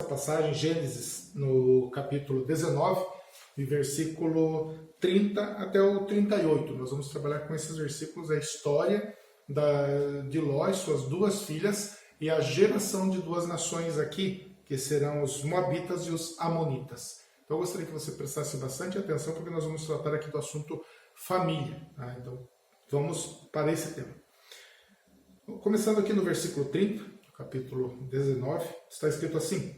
passagem, Gênesis, no capítulo 19, e versículo 30 até o 38. Nós vamos trabalhar com esses versículos a história de Ló e suas duas filhas e a geração de duas nações aqui, que serão os Moabitas e os Amonitas. Então eu gostaria que você prestasse bastante atenção, porque nós vamos tratar aqui do assunto família. Tá? Então vamos para esse tema. Começando aqui no versículo 30, capítulo 19, está escrito assim: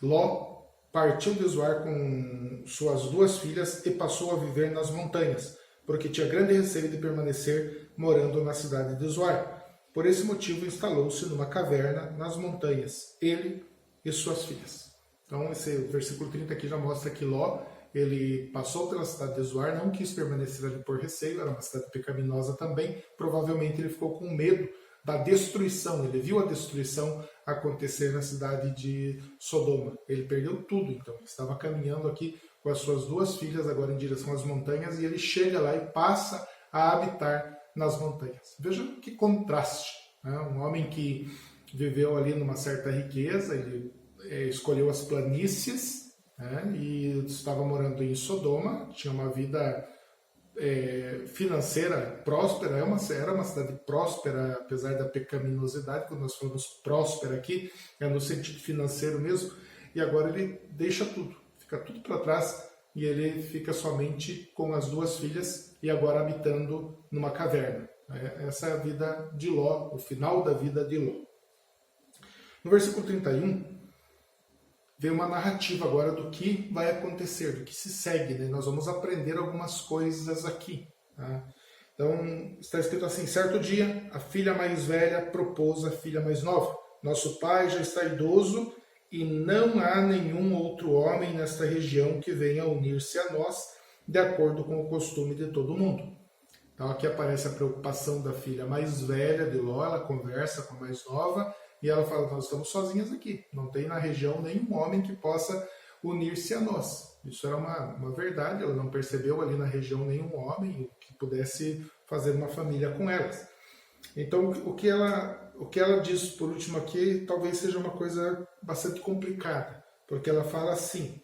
Ló partiu de Zoar com suas duas filhas e passou a viver nas montanhas, porque tinha grande receio de permanecer morando na cidade de Zoar. Por esse motivo instalou-se numa caverna nas montanhas, ele e suas filhas. Então esse versículo 30 aqui já mostra que Ló, ele passou pela cidade de Zoar, não quis permanecer ali por receio, era uma cidade pecaminosa também, provavelmente ele ficou com medo da destruição, ele viu a destruição acontecer na cidade de Sodoma. Ele perdeu tudo, então, ele estava caminhando aqui com as suas duas filhas, agora em direção às montanhas, e ele chega lá e passa a habitar nas montanhas. Veja que contraste, né? Um homem que viveu ali numa certa riqueza, ele escolheu as planícies, né? E estava morando em Sodoma, tinha uma vida financeira próspera, era uma cidade próspera, apesar da pecaminosidade. Quando nós falamos próspera aqui, é no sentido financeiro mesmo, e agora ele deixa tudo, fica tudo para trás, e ele fica somente com as duas filhas, e agora habitando numa caverna. Essa é a vida de Ló, o final da vida de Ló. No versículo 31, vem uma narrativa agora do que vai acontecer, do que se segue, né? Nós vamos aprender algumas coisas aqui. Tá? Então, está escrito assim: certo dia, a filha mais velha propôs à filha mais nova: nosso pai já está idoso e não há nenhum outro homem nesta região que venha unir-se a nós, de acordo com o costume de todo mundo. Então, aqui aparece a preocupação da filha mais velha de Ló, ela conversa com a mais nova, e ela fala: nós estamos sozinhas aqui, não tem na região nenhum homem que possa unir-se a nós. Isso era uma verdade, ela não percebeu ali na região nenhum homem que pudesse fazer uma família com elas. Então o que ela diz por último aqui talvez seja uma coisa bastante complicada, porque ela fala assim: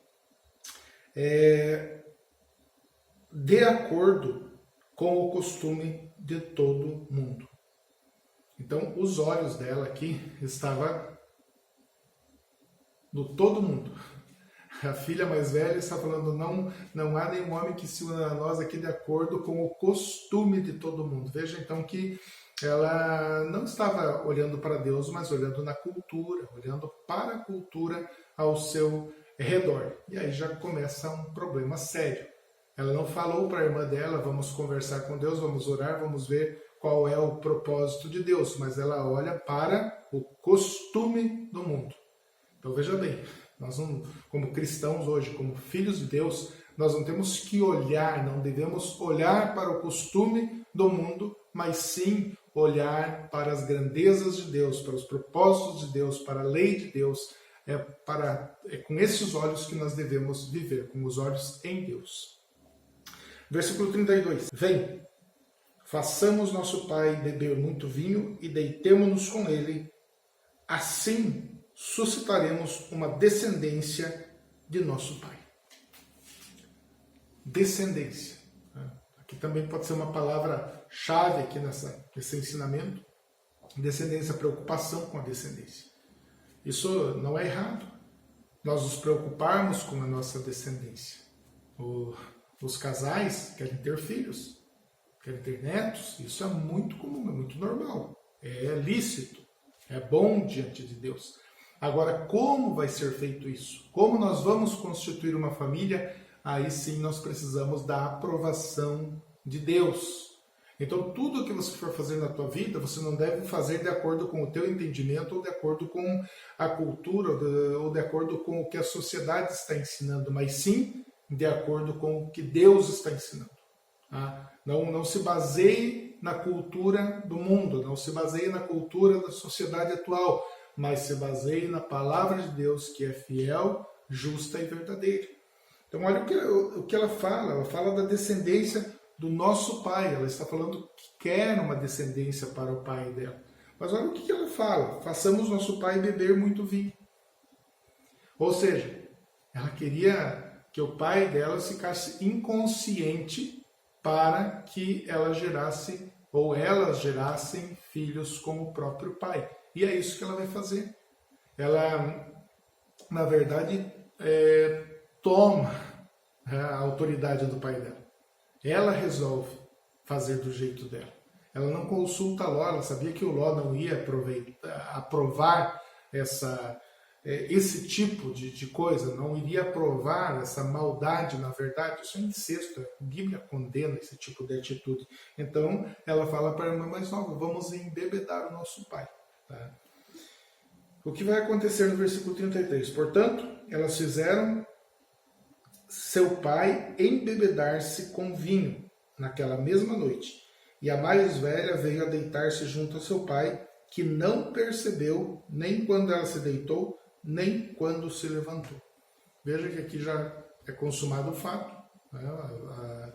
de acordo com o costume de todo mundo. Então, os olhos dela aqui estavam no todo mundo. A filha mais velha está falando: não há nenhum homem que se una a nós aqui de acordo com o costume de todo mundo. Veja então que ela não estava olhando para Deus, mas olhando na cultura, olhando para a cultura ao seu redor. E aí já começa um problema sério. Ela não falou para a irmã dela: vamos conversar com Deus, vamos orar, vamos ver qual é o propósito de Deus, mas ela olha para o costume do mundo. Então veja bem, nós não, como cristãos hoje, como filhos de Deus, nós não temos que olhar, não devemos olhar para o costume do mundo, mas sim olhar para as grandezas de Deus, para os propósitos de Deus, para a lei de Deus. É com esses olhos que nós devemos viver, com os olhos em Deus. Versículo 32. Vem, façamos nosso pai beber muito vinho e deitemo-nos com ele, assim suscitaremos uma descendência de nosso pai. Descendência. Aqui também pode ser uma palavra-chave aqui nesse ensinamento. Descendência, preocupação com a descendência. Isso não é errado. Nós nos preocuparmos com a nossa descendência. Os casais querem ter filhos, querem ter netos. Isso é muito comum, é muito normal. É lícito, é bom diante de Deus. Agora, como vai ser feito isso? Como nós vamos constituir uma família? Aí sim nós precisamos da aprovação de Deus. Então, tudo que você for fazer na tua vida, você não deve fazer de acordo com o teu entendimento, ou de acordo com a cultura, ou de acordo com o que a sociedade está ensinando, mas sim de acordo com o que Deus está ensinando. Tá? Não se baseie na cultura do mundo, não se baseie na cultura da sociedade atual, mas se baseie na palavra de Deus, que é fiel, justa e verdadeira. Então, olha o que ela fala da descendência do nosso pai. Ela está falando que quer uma descendência para o pai dela. Mas olha o que ela fala: façamos nosso pai beber muito vinho. Ou seja, ela queria que o pai dela ficasse inconsciente para que ela gerasse, ou elas gerassem filhos como o próprio pai. E é isso que ela vai fazer. Ela, na verdade, toma a autoridade do pai dela. Ela resolve fazer do jeito dela. Ela não consulta Ló, ela sabia que o Ló não ia aprovar esse tipo de coisa, não iria aprovar essa maldade, na verdade. Isso é incesto, a Bíblia condena esse tipo de atitude. Então ela fala para a irmã mais nova: vamos embebedar o nosso pai. Tá? O que vai acontecer no versículo 33? Portanto, elas fizeram seu pai embebedar-se com vinho naquela mesma noite. E a mais velha veio a deitar-se junto a seu pai, que não percebeu nem quando ela se deitou, nem quando se levantou. Veja que aqui já é consumado o fato. Né?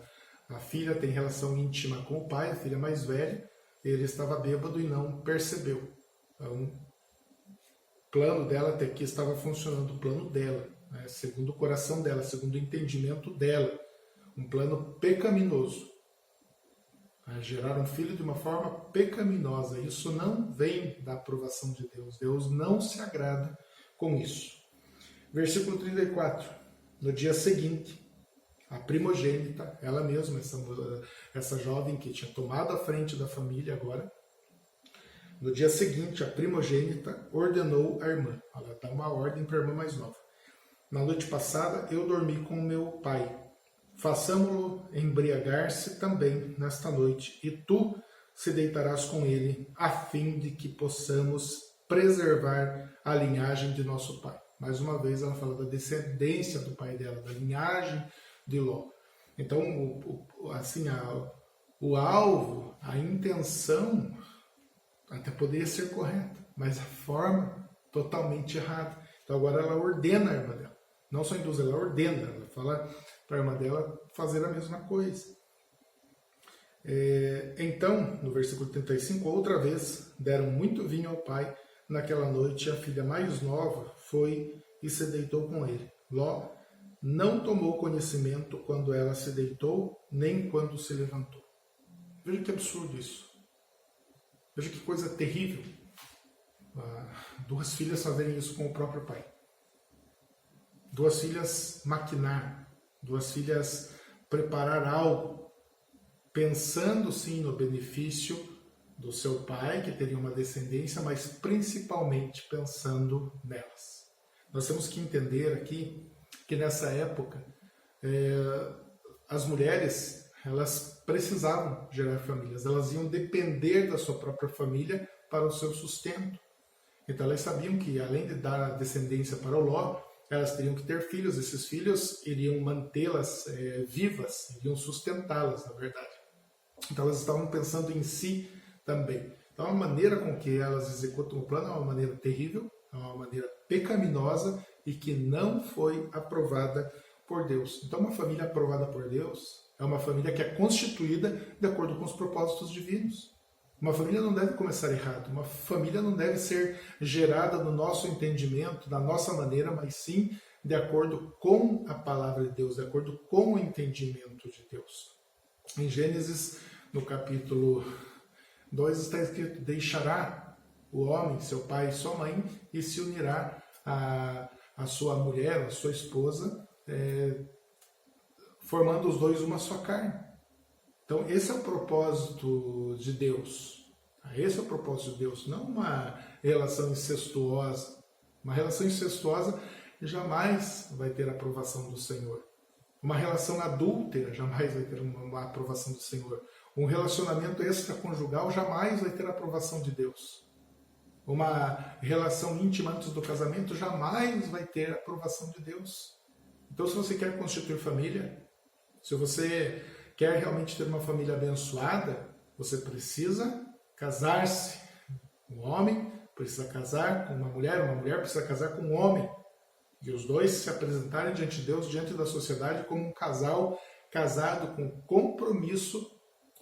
A filha tem relação íntima com o pai, a filha mais velha. Ele estava bêbado e não percebeu. Então, o plano dela até aqui estava funcionando, o plano dela, né? Segundo o coração dela, segundo o entendimento dela. Um plano pecaminoso. Gerar um filho de uma forma pecaminosa. Isso não vem da aprovação de Deus. Deus não se agrada com isso. Versículo 34. No dia seguinte, a primogênita, ela mesma, essa jovem que tinha tomado a frente da família agora, no dia seguinte, a primogênita ordenou a irmã. Ela dá uma ordem para a irmã mais nova. Na noite passada, eu dormi com meu pai. Façamo-lo embriagar-se também nesta noite, e tu se deitarás com ele, a fim de que possamos preservar a linhagem de nosso pai. Mais uma vez ela fala da descendência do pai dela, da linhagem de Ló. Então, o alvo, a intenção, até poderia ser correta, mas a forma totalmente errada. Então agora ela ordena a irmã dela. Não só induz, ela ordena, ela fala para a irmã dela fazer a mesma coisa. Então, no versículo 35, outra vez deram muito vinho ao pai. Naquela noite, a filha mais nova foi e se deitou com ele. Ló não tomou conhecimento quando ela se deitou, nem quando se levantou. Veja que absurdo isso. Veja que coisa terrível. Duas filhas fazerem isso com o próprio pai. Duas filhas maquinar, duas filhas preparar algo, pensando sim no benefício do seu pai, que teria uma descendência, mas principalmente pensando nelas. Nós temos que entender aqui que nessa época as mulheres, elas precisavam gerar famílias, elas iam depender da sua própria família para o seu sustento. Então elas sabiam que além de dar a descendência para o Ló, elas teriam que ter filhos. Esses filhos iriam mantê-las vivas, iriam sustentá-las, na verdade. Então elas estavam pensando em si também. Então a maneira com que elas executam o plano é uma maneira terrível, é uma maneira pecaminosa e que não foi aprovada por Deus. Então uma família aprovada por Deus é uma família que é constituída de acordo com os propósitos divinos. Uma família não deve começar errado, uma família não deve ser gerada no nosso entendimento, da nossa maneira, mas sim de acordo com a palavra de Deus, de acordo com o entendimento de Deus. Em Gênesis, no capítulo 2, está escrito: deixará o homem, seu pai e sua mãe, e se unirá a sua mulher, a sua esposa, formando os dois uma só carne. Então, esse é o propósito de Deus. Esse é o propósito de Deus, não uma relação incestuosa. Uma relação incestuosa jamais vai ter a aprovação do Senhor. Uma relação adúltera jamais vai ter uma aprovação do Senhor. Um relacionamento extraconjugal jamais vai ter a aprovação de Deus. Uma relação íntima antes do casamento jamais vai ter a aprovação de Deus. Então, se você quer constituir família, se você quer realmente ter uma família abençoada, você precisa casar-se. Um homem precisa casar com uma mulher precisa casar com um homem. E os dois se apresentarem diante de Deus, diante da sociedade, como um casal casado com compromisso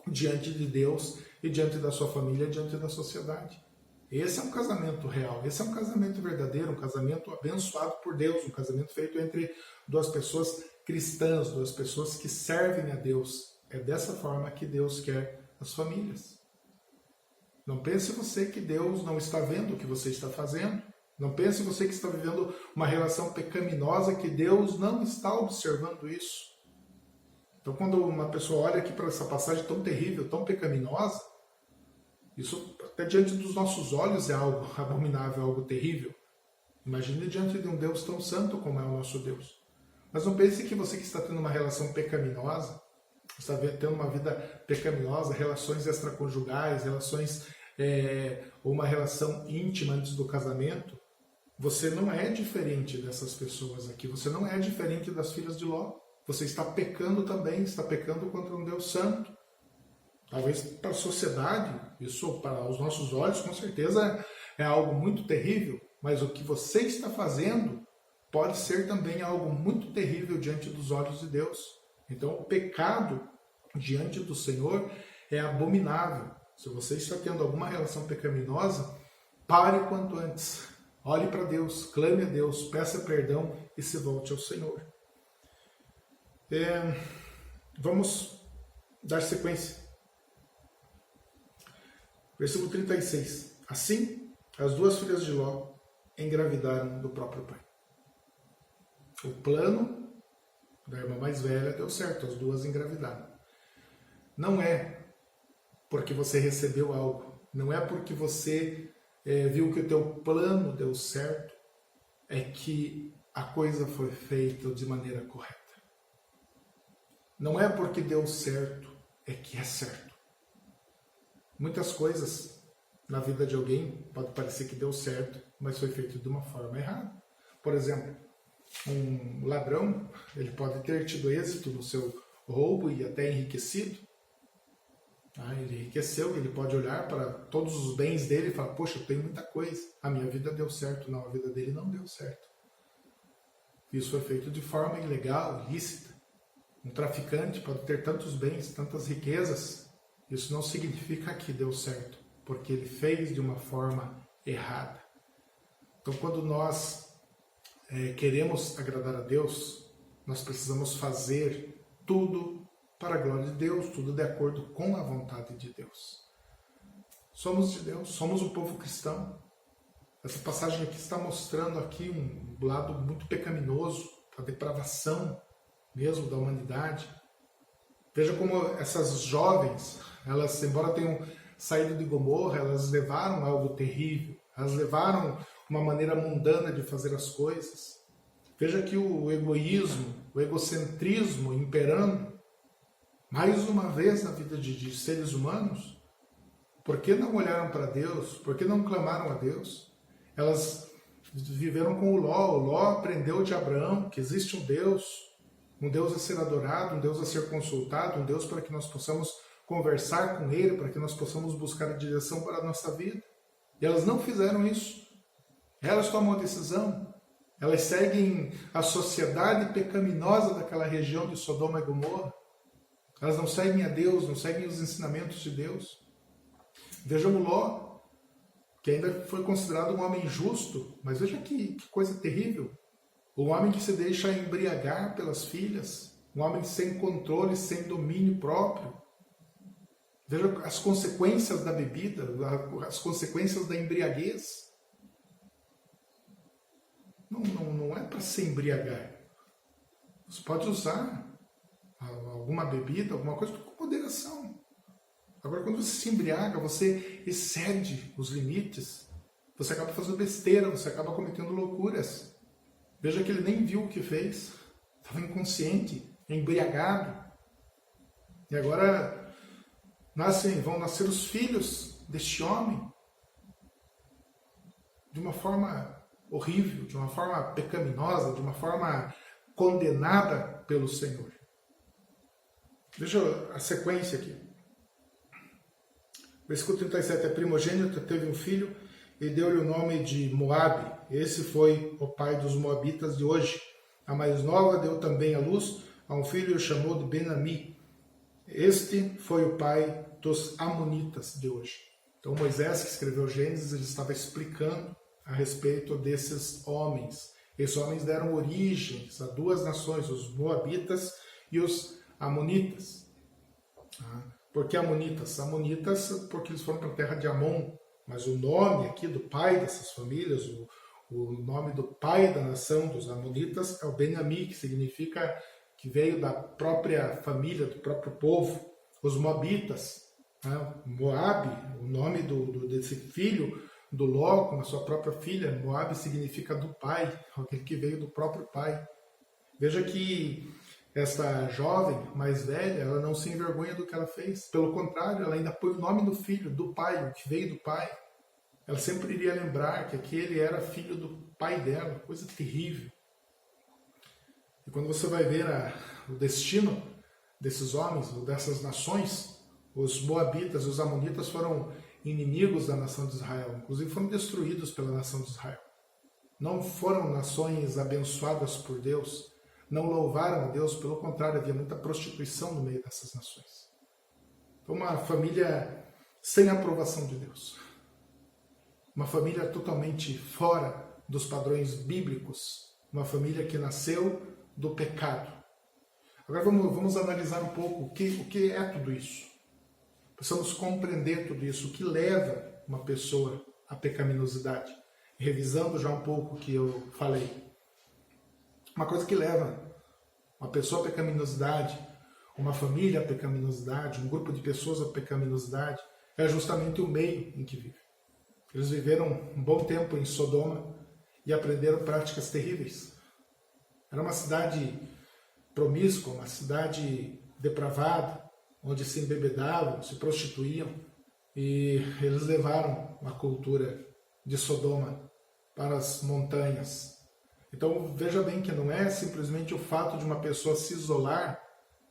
diante de Deus e diante da sua família, diante da sociedade. Esse é um casamento real, esse é um casamento verdadeiro, um casamento abençoado por Deus, um casamento feito entre duas pessoas cristãs, duas pessoas que servem a Deus. É dessa forma que Deus quer as famílias. Não pense você que Deus não está vendo o que você está fazendo. Não pense você que está vivendo uma relação pecaminosa, que Deus não está observando isso. Então, quando uma pessoa olha aqui para essa passagem tão terrível, tão pecaminosa, isso até diante dos nossos olhos é algo abominável, algo terrível. Imagine diante de um Deus tão santo como é o nosso Deus. Mas não pense que você que está tendo uma relação pecaminosa, está tendo uma vida pecaminosa, relações extraconjugais, relações ou uma relação íntima antes do casamento, você não é diferente dessas pessoas aqui, você não é diferente das filhas de Ló. Você está pecando também, está pecando contra um Deus santo. Talvez para a sociedade, isso para os nossos olhos, com certeza é algo muito terrível, mas o que você está fazendo pode ser também algo muito terrível diante dos olhos de Deus. Então, o pecado diante do Senhor é abominável. Se você está tendo alguma relação pecaminosa, pare quanto antes. Olhe para Deus, clame a Deus, peça perdão e se volte ao Senhor. Vamos dar sequência. Versículo 36. Assim, as duas filhas de Ló engravidaram do próprio pai. O plano da irmã mais velha deu certo, as duas engravidaram. Não é porque você recebeu algo, não é porque você viu que o teu plano deu certo, é que a coisa foi feita de maneira correta. Não é porque deu certo, é que é certo. Muitas coisas na vida de alguém pode parecer que deu certo, mas foi feito de uma forma errada. Por exemplo, um ladrão, ele pode ter tido êxito no seu roubo e até enriquecido. Ele enriqueceu, ele pode olhar para todos os bens dele e falar, poxa, eu tenho muita coisa, a minha vida deu certo. Não, a vida dele não deu certo. Isso foi feito de forma ilegal, ilícita. Um traficante pode ter tantos bens, tantas riquezas, isso não significa que deu certo, porque ele fez de uma forma errada. Então, quando nós queremos agradar a Deus, nós precisamos fazer tudo para a glória de Deus, tudo de acordo com a vontade de Deus. Somos de Deus, somos um povo cristão. Essa passagem aqui está mostrando aqui um lado muito pecaminoso, a depravação mesmo da humanidade. Veja como essas jovens, elas, embora tenham saído de Gomorra, elas levaram algo terrível, elas levaram uma maneira mundana de fazer as coisas. Veja que o egoísmo, o egocentrismo imperando, mais uma vez na vida de seres humanos. Por que não olharam para Deus? Por que não clamaram a Deus? Elas viveram com o Ló aprendeu de Abraão que existe um Deus a ser adorado, um Deus a ser consultado, um Deus para que nós possamos conversar com Ele, para que nós possamos buscar a direção para a nossa vida. E elas não fizeram isso. Elas tomam a decisão. Elas seguem a sociedade pecaminosa daquela região de Sodoma e Gomorra. Elas não seguem a Deus, não seguem os ensinamentos de Deus. Vejam o Ló, que ainda foi considerado um homem justo, mas veja que coisa terrível. Um homem que se deixa embriagar pelas filhas, um homem sem controle, sem domínio próprio. Veja as consequências da bebida, as consequências da embriaguez. Não é para se embriagar. Você pode usar alguma bebida, alguma coisa com moderação. Agora, quando você se embriaga, você excede os limites, você acaba fazendo besteira, você acaba cometendo loucuras. Veja que ele nem viu o que fez, estava inconsciente, embriagado. E agora vão nascer os filhos deste homem de uma forma horrível, de uma forma pecaminosa, de uma forma condenada pelo Senhor. Veja a sequência aqui. Versículo 37, a primogênita teve um filho e deu-lhe o nome de Moabe. Esse foi o pai dos moabitas de hoje. A mais nova deu também à luz a um filho e o chamou de Ben-Ami. Este foi o pai dos amonitas de hoje. Então Moisés, que escreveu Gênesis, ele estava explicando a respeito desses homens. Esses homens deram origens a duas nações, os Moabitas e os Amonitas. Por que Amonitas? Amonitas porque eles foram para a terra de Amon, mas o nome aqui do pai dessas famílias, o nome do pai da nação dos Amonitas é o Ben-Ami, que significa que veio da própria família, do próprio povo. Os Moabitas, Moabe, o nome desse filho do Ló com a sua própria filha. Moabe significa do pai, aquele que veio do próprio pai. Veja que esta jovem mais velha, ela não se envergonha do que ela fez. Pelo contrário, ela ainda põe o nome do filho, do pai, o que veio do pai. Ela sempre iria lembrar que aquele era filho do pai dela, coisa terrível. E quando você vai ver o destino desses homens, ou dessas nações, os Moabitas, os Amonitas foram inimigos da nação de Israel, inclusive foram destruídos pela nação de Israel. Não foram nações abençoadas por Deus, não louvaram a Deus, pelo contrário, havia muita prostituição no meio dessas nações. Então, uma família sem aprovação de Deus. Uma família totalmente fora dos padrões bíblicos. Uma família que nasceu do pecado. Agora vamos analisar um pouco o que é tudo isso. Precisamos compreender tudo isso, o que leva uma pessoa à pecaminosidade. Revisando já um pouco o que eu falei. Uma coisa que leva uma pessoa à pecaminosidade, uma família à pecaminosidade, um grupo de pessoas à pecaminosidade, é justamente o meio em que vive. Eles viveram um bom tempo em Sodoma e aprenderam práticas terríveis. Era uma cidade promíscua, uma cidade depravada, onde se embebedavam, se prostituíam, e eles levaram a cultura de Sodoma para as montanhas. Então veja bem que não é simplesmente o fato de uma pessoa se isolar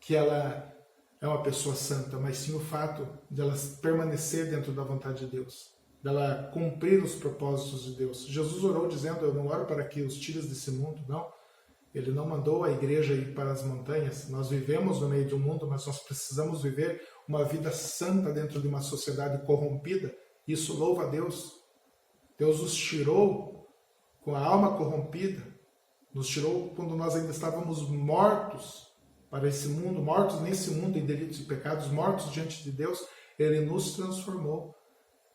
que ela é uma pessoa santa, mas sim o fato de ela permanecer dentro da vontade de Deus, dela cumprir os propósitos de Deus. Jesus orou dizendo: eu não oro para que os tires desse mundo, não. Ele não mandou a igreja ir para as montanhas. Nós vivemos no meio de um mundo, mas nós precisamos viver uma vida santa dentro de uma sociedade corrompida. Isso louva a Deus. Deus nos tirou com a alma corrompida, nos tirou quando nós ainda estávamos mortos para esse mundo, mortos nesse mundo em delitos e pecados, mortos diante de Deus. Ele nos transformou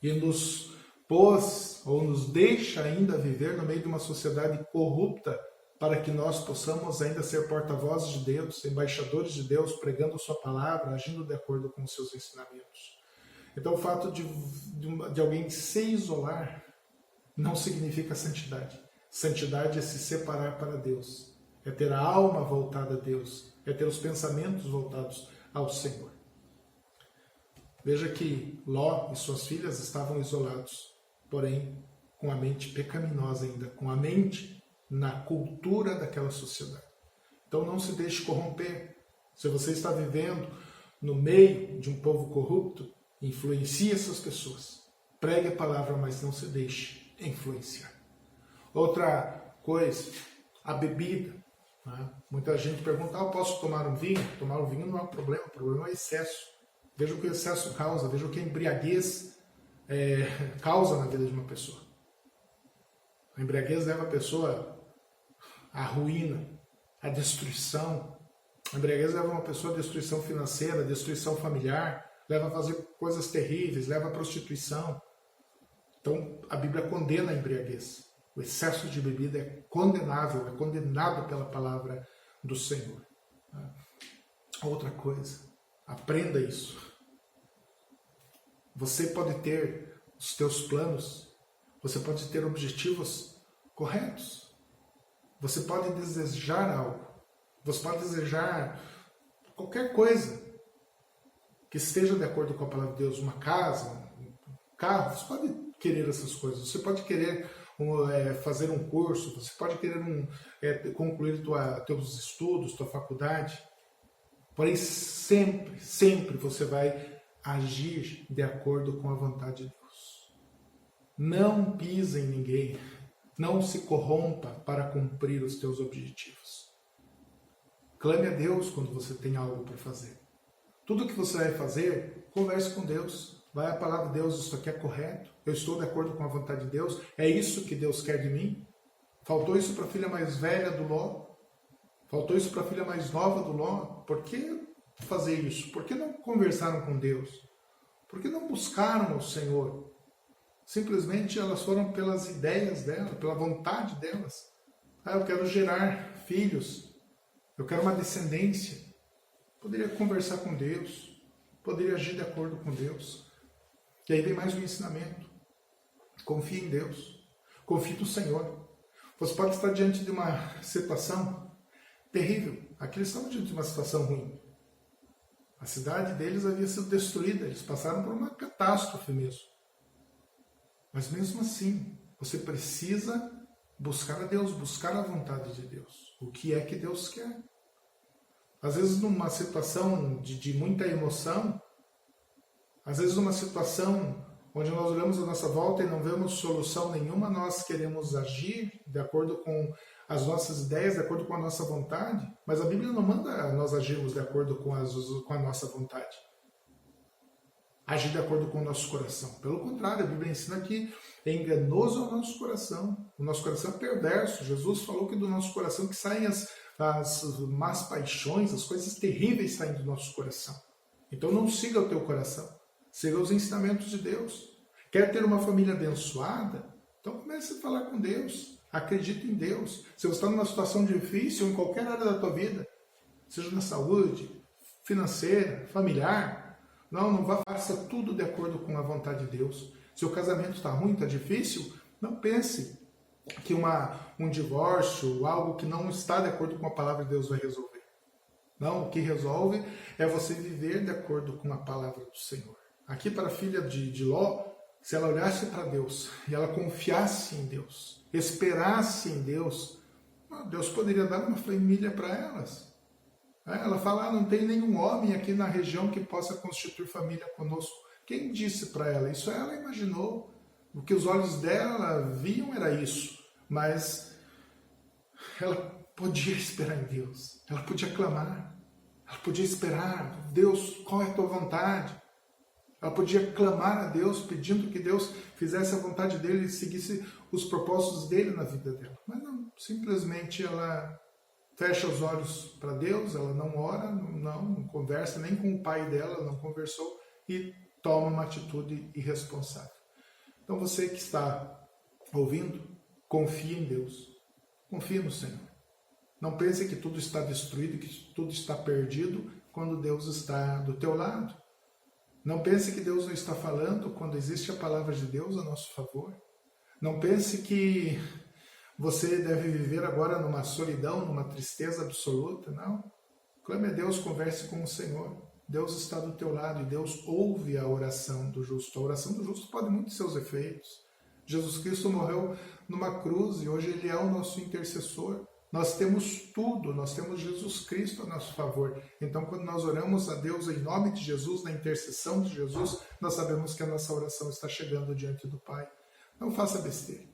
e nos pôs, ou nos deixa ainda viver no meio de uma sociedade corrupta, para que nós possamos ainda ser porta-vozes de Deus, embaixadores de Deus, pregando a sua palavra, agindo de acordo com os seus ensinamentos. Então o fato de alguém se isolar não significa santidade. Santidade é se separar para Deus, é ter a alma voltada a Deus, é ter os pensamentos voltados ao Senhor. Veja que Ló e suas filhas estavam isolados, porém com a mente pecaminosa ainda, com a mente na cultura daquela sociedade. Então não se deixe corromper. Se você está vivendo no meio de um povo corrupto, influencie essas pessoas. Pregue a palavra, mas não se deixe influenciar. Outra coisa, a bebida. Muita gente pergunta: eu posso tomar um vinho? Tomar um vinho não é um problema, o problema é o excesso. Veja o que o excesso causa, veja o que a embriaguez causa na vida de uma pessoa. A embriaguez leva a pessoa à ruína, à destruição. A embriaguez leva uma pessoa à destruição financeira, à destruição familiar, leva a fazer coisas terríveis, leva à prostituição. Então a Bíblia condena a embriaguez. O excesso de bebida é condenável, é condenado pela palavra do Senhor. Outra coisa, aprenda isso. Você pode ter os teus planos, você pode ter objetivos corretos. Você pode desejar algo, você pode desejar qualquer coisa que esteja de acordo com a palavra de Deus, uma casa, um carro, você pode querer essas coisas, você pode querer fazer um curso, você pode querer concluir teus estudos, tua faculdade, porém sempre você vai agir de acordo com a vontade de Deus. Não pise em ninguém. Não se corrompa para cumprir os teus objetivos. Clame a Deus quando você tem algo para fazer. Tudo que você vai fazer, converse com Deus. Vai a palavra de Deus, isso aqui é correto? Eu estou de acordo com a vontade de Deus? É isso que Deus quer de mim? Faltou isso para a filha mais velha do Ló? Faltou isso para a filha mais nova do Ló? Por que fazer isso? Por que não conversaram com Deus? Por que não buscaram o Senhor? Simplesmente elas foram pelas ideias dela, pela vontade delas. Eu quero gerar filhos, eu quero uma descendência. Poderia conversar com Deus, poderia agir de acordo com Deus. E aí vem mais um ensinamento. Confie em Deus, confie no Senhor. Você pode estar diante de uma situação terrível. Aqui eles estavam diante de uma situação ruim. A cidade deles havia sido destruída, eles passaram por uma catástrofe mesmo. Mas mesmo assim, você precisa buscar a Deus, buscar a vontade de Deus. O que é que Deus quer? Às vezes numa situação de muita emoção, às vezes numa situação onde nós olhamos à nossa volta e não vemos solução nenhuma, nós queremos agir de acordo com as nossas ideias, de acordo com a nossa vontade, mas a Bíblia não manda nós agirmos de acordo com a nossa vontade. Agir de acordo com o nosso coração. Pelo contrário, a Bíblia ensina que é enganoso o nosso coração. O nosso coração é perverso. Jesus falou que do nosso coração que saem as más paixões, as coisas terríveis saem do nosso coração. Então não siga o teu coração. Siga os ensinamentos de Deus. Quer ter uma família abençoada? Então comece a falar com Deus. Acredite em Deus. Se você está numa situação difícil em qualquer área da tua vida, seja na saúde, financeira, familiar, não vá, faça tudo de acordo com a vontade de Deus. Se o casamento está ruim, está difícil, não pense que um divórcio, algo que não está de acordo com a palavra de Deus vai resolver. Não, o que resolve é você viver de acordo com a palavra do Senhor. Aqui para a filha de Ló, se ela olhasse para Deus e ela confiasse em Deus, esperasse em Deus, Deus poderia dar uma família para elas. Ela fala, não tem nenhum homem aqui na região que possa constituir família conosco. Quem disse para ela? Isso ela imaginou. O que os olhos dela viam era isso. Mas ela podia esperar em Deus. Ela podia clamar. Ela podia esperar. Deus, qual é a tua vontade? Ela podia clamar a Deus, pedindo que Deus fizesse a vontade dele e seguisse os propósitos dele na vida dela. Mas não, simplesmente ela fecha os olhos para Deus, ela não ora, não conversa, nem com o pai dela, não conversou e toma uma atitude irresponsável. Então você que está ouvindo, confie em Deus, confie no Senhor. Não pense que tudo está destruído, que tudo está perdido quando Deus está do teu lado. Não pense que Deus não está falando quando existe a palavra de Deus a nosso favor. Não pense que você deve viver agora numa solidão, numa tristeza absoluta. Não. Clame a Deus, converse com o Senhor. Deus está do teu lado e Deus ouve a oração do justo. A oração do justo pode muito seus efeitos. Jesus Cristo morreu numa cruz e hoje Ele é o nosso intercessor. Nós temos tudo, nós temos Jesus Cristo a nosso favor. Então, quando nós oramos a Deus em nome de Jesus, na intercessão de Jesus, nós sabemos que a nossa oração está chegando diante do Pai. Não faça besteira.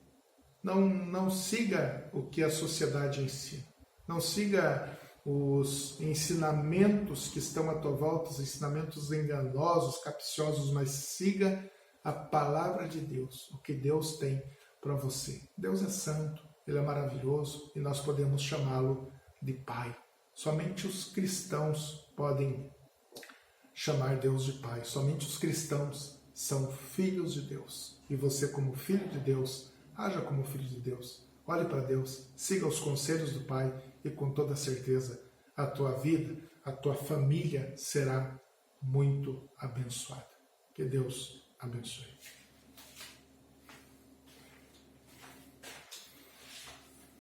Não siga o que a sociedade ensina. Não siga os ensinamentos que estão à tua volta, os ensinamentos enganosos, capciosos, mas siga a palavra de Deus, o que Deus tem para você. Deus é santo, Ele é maravilhoso e nós podemos chamá-lo de Pai. Somente os cristãos podem chamar Deus de Pai. Somente os cristãos são filhos de Deus. E você, como filho de Deus, haja como filho de Deus. Olhe para Deus, siga os conselhos do Pai e com toda certeza a tua vida, a tua família será muito abençoada. Que Deus abençoe.